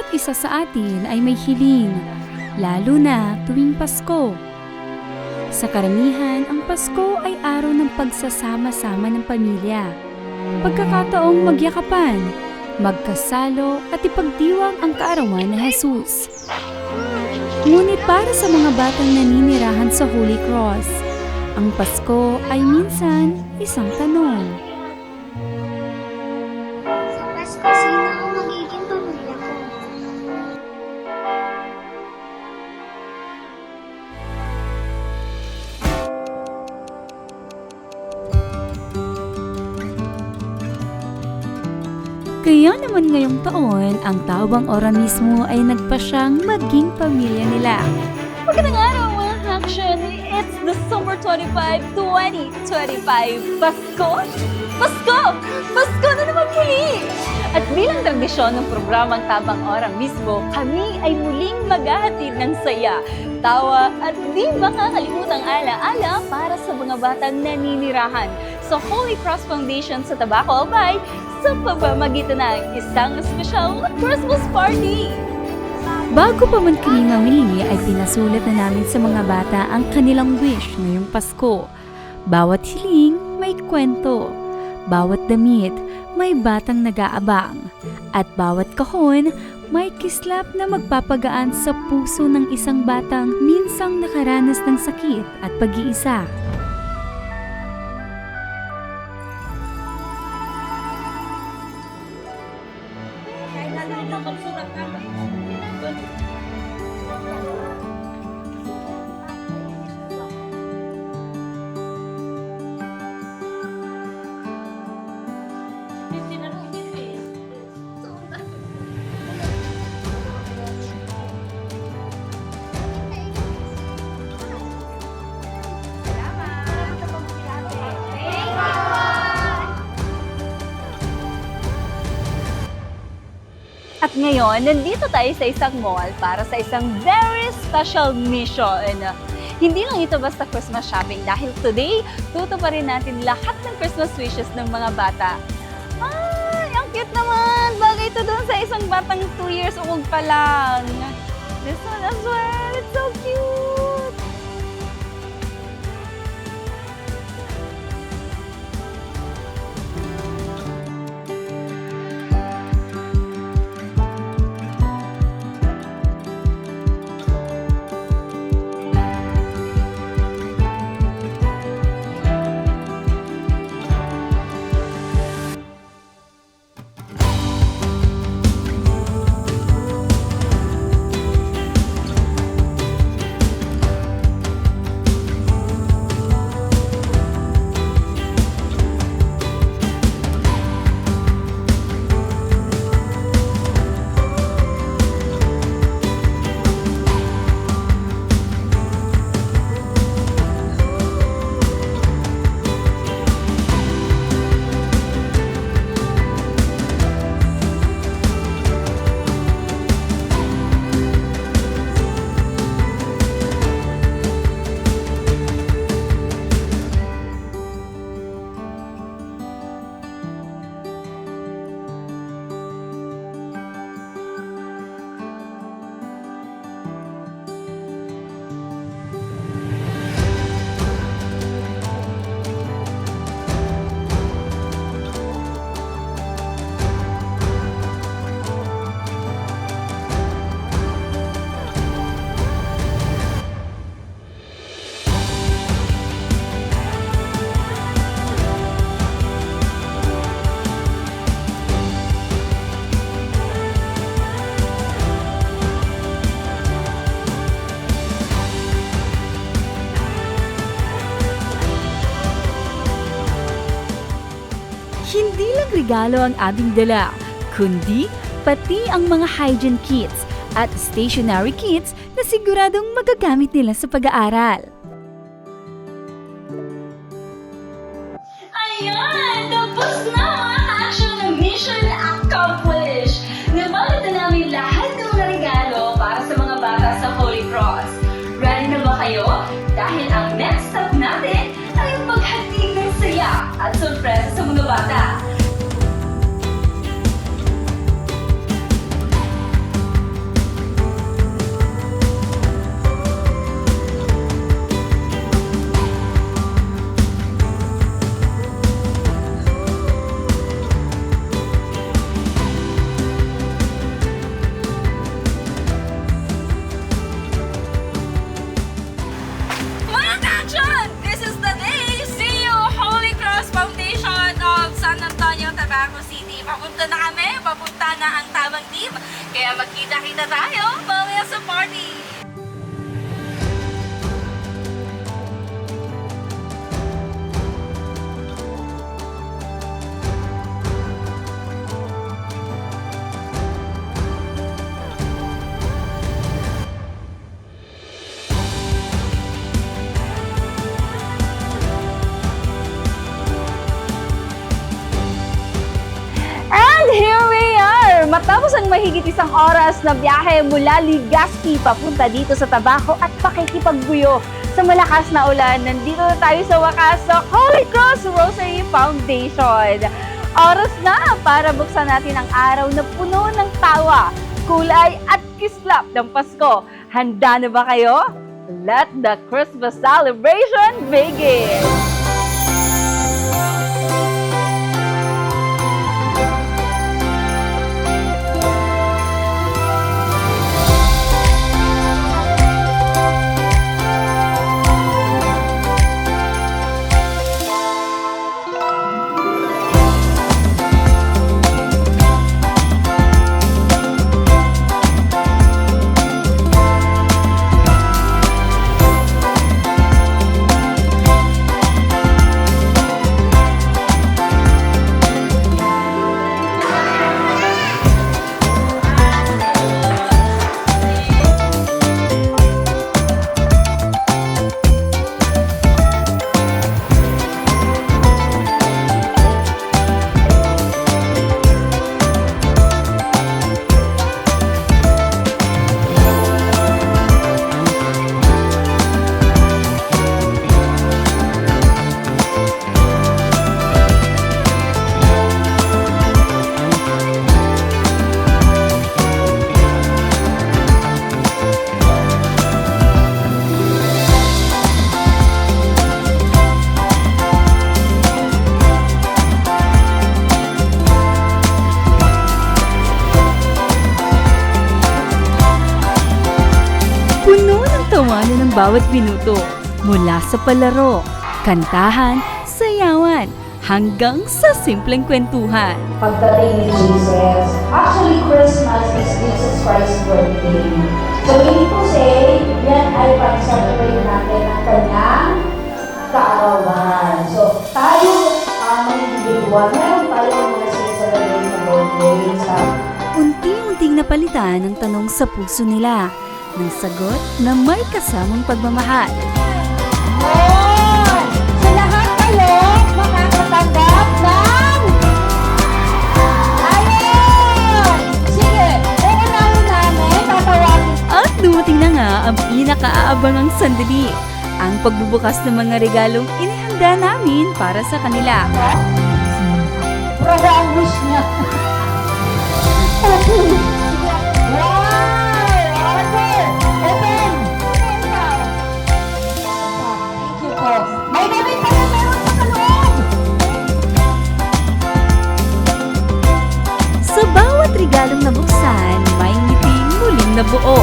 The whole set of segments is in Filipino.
Bawat isa sa atin ay may hiling, lalo na tuwing Pasko. Sa karamihan, ang Pasko ay araw ng pagsasama-sama ng pamilya. Pagkakataong magyakapan, magkasalo at ipagdiwang ang kaarawan ni Jesus. Ngunit para sa mga batang naninirahan sa Holy Cross, ang Pasko ay minsan isang tanong. Sa Pasko, sino ang magiging pamilya ko? Kaya naman ngayong taon, ang Tawang Ora mismo ay nagpasyang maging pamilya nila. Magandang araw mga action! It's the Summer 25, 2025 Pasko! Pasko! Pasko na naman muli! At bilang tradisyon ng programang Tabang Ora mismo, kami ay muling maghahatid ng saya, tawa at di makakalimutang ala-ala para sa mga batang naninirahan sa Holy Cross Foundation sa Tabaco, Albay sa pamamagitan ng isang espesyal na Christmas party! Bago pa man kami mamili ay pinasulat na namin sa mga bata ang kanilang wish ngayong Pasko. Bawat hiling may kwento, bawat damit may batang nag-aabang, at bawat kahon may kislap na magpapagaan sa puso ng isang batang minsang nakaranas ng sakit at pag-iisa. At ngayon, nandito tayo sa isang mall para sa isang very special mission. Hindi lang ito basta Christmas shopping dahil today, tutuparin natin lahat ng Christmas wishes ng mga bata. Ay, ang cute naman! Bagay ito doon sa isang batang 2 years old pa lang. This one as well, it's so cute! Hindi lang regalo ang aming dala, kundi pati ang mga hygiene kits at stationery kits na siguradong magagamit nila sa pag-aaral. Ayan! Tapos na mga action ng mission accomplished! Nabalot na namin lahat ng mga regalo para sa mga bata sa Holy Cross. Ready na ba kayo? Dahil ang next step natin ay ang paghatid ng saya at sorpresa sa mga bata. papunta na kami. Papunta na ang tamang team. Kaya magkita-kita tayo mamaya sa party. And here we are! Matapos ang mahigit isang oras na biyahe mula Legazpi papunta dito sa Tabaco at pakikipagbuyo sa malakas na ulan, nandito na tayo sa wakas sa Holy Cross Rosary Foundation. Oras na para buksan natin ang araw na puno ng tawa, kulay at kislap ng Pasko. Handa na ba kayo? Let the Christmas celebration begin! Puno ng tawanan ng bawat minuto, mula sa palaro, kantahan, sayawan, hanggang sa simpleng kwentuhan. Pagdating ni Jesus. Actually, Christmas is Jesus Christ's birthday. So, meaning to say, yan ay pag-celebrate natin ang kanyang kaarawan. So, tayo, mga individual, meron tayong mga celebrate na birthday sa Unti-unting napalitan ang tanong sa puso nila ng sagot na may kasamang pagmamahal. Sa lahat kayo, makakatanggap ng... Ayun! Sige, uunahin namin, tatawagin. At dumating na nga ang pinakaabangang sandali, ang pagbubukas ng mga regalong inihanda namin para sa kanila. Prada ang wish niya. Wow! Order! Open! Thank you po. May damit pa na meron sa kaloob! Sa bawat regalong nabuksan, may ngiting muling nabuo.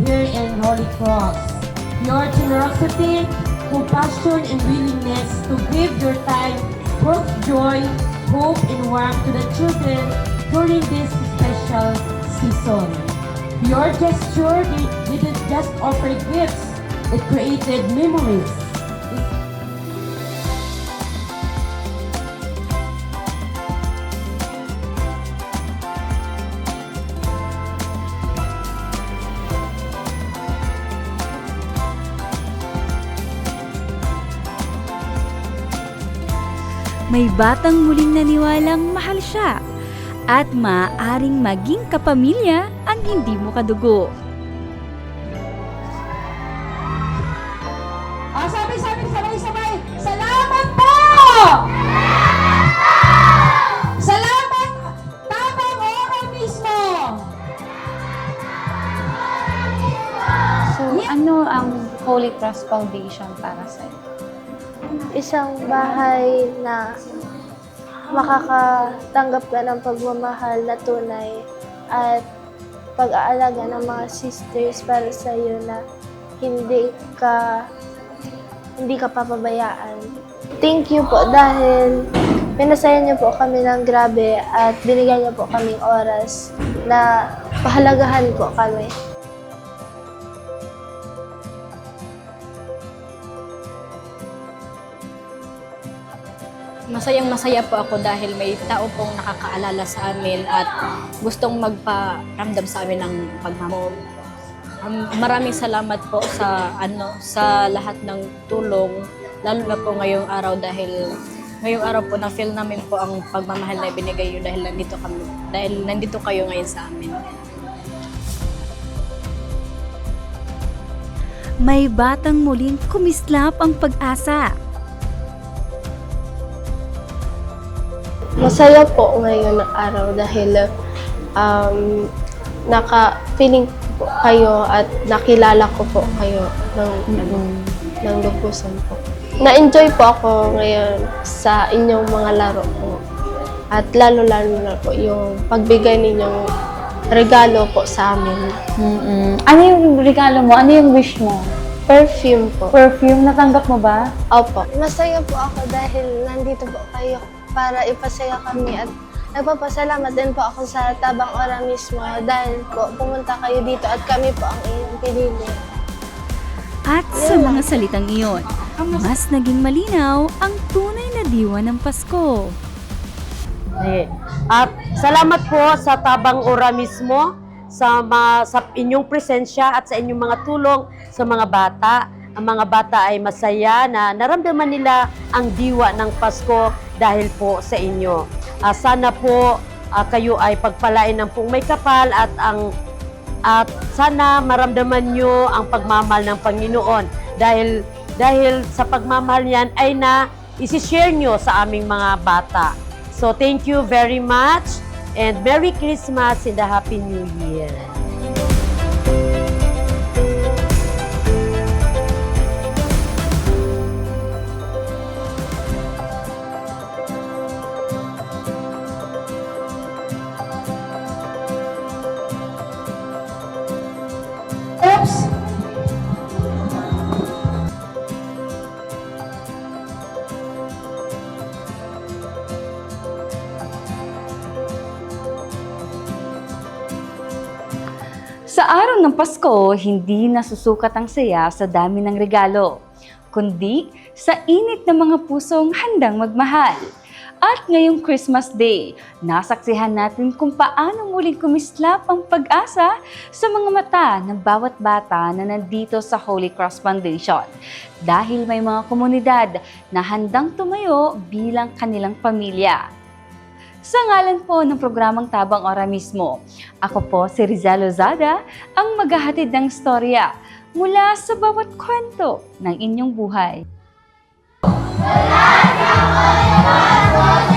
Here in Holy Cross, your generosity, compassion, and willingness to give your time brought joy, hope, and warmth to the children during this special season. Your gesture didn't just offer gifts, it created memories. May batang muling naniwalang mahal siya at maaaring maging kapamilya ang hindi mo kadugo. Sabi, sabay-sabay. Salamat po! Salamat! Tamang oras mismo! Ano ang Holy Cross Foundation para sa'yo? Isang bahay na makakatanggap ka ng pagmamahal na tunay at pag-aalaga ng mga sisters para sa iyo na hindi ka papabayaan. Thank you po dahil pinasaya niyo po kami ng grabe at binigyan niyo po kaming oras na pahalagahan po kami. Masayang-masaya po ako dahil may tao pong nakakaalala sa amin at gustong magparamdam sa amin ng pagmamahal. Maraming salamat po sa lahat ng tulong, lalo na po ngayong araw dahil ngayong araw po na-feel namin po ang pagmamahal na ibinigay niyo dahil nandito kayo ngayon sa amin. May batang muling kumislap ang pag-asa. Masaya po ngayon ng araw dahil naka-feeling po kayo at nakilala ko po kayo ng lubusan po. Na-enjoy po ako ngayon sa inyong mga laro po. At lalo-lalo na po yung pagbigay ninyong regalo po sa amin. Ano yung regalo mo? Ano yung wish mo? Perfume po. Perfume? Natanggap mo ba? Opo. Masaya po ako dahil nandito po kayo para ipasaya kami at nagpapasalamat din po ako sa Tabang Ora mismo dahil po pumunta kayo dito at kami po ang inyong pinili. At sa mga salitang iyon, mas naging malinaw ang tunay na diwa ng Pasko. At salamat po sa Tabang Ora mismo sa inyong presensya at sa inyong mga tulong sa mga bata. Ang mga bata ay masaya na naramdaman nila ang diwa ng Pasko dahil po sa inyo. Sana po kayo ay pagpalain ng pong may kapal at sana maramdaman nyo ang pagmamahal ng Panginoon dahil sa pagmamahal niyan ay isi-share nyo sa aming mga bata. So thank you very much and Merry Christmas and a Happy New Year. Sa araw ng Pasko, hindi nasusukat ang saya sa dami ng regalo, kundi sa init ng mga pusong handang magmahal. At ngayong Christmas Day, nasaksihan natin kung paano muling kumislap ang pag-asa sa mga mata ng bawat bata na nandito sa Holy Cross Foundation. Dahil may mga komunidad na handang tumayo bilang kanilang pamilya. Sa ngalan po ng programang Tabang Ora mismo, ako po si Rizal Lozada, ang maghahatid ng storya mula sa bawat kwento ng inyong buhay. Mula sa Holy Cross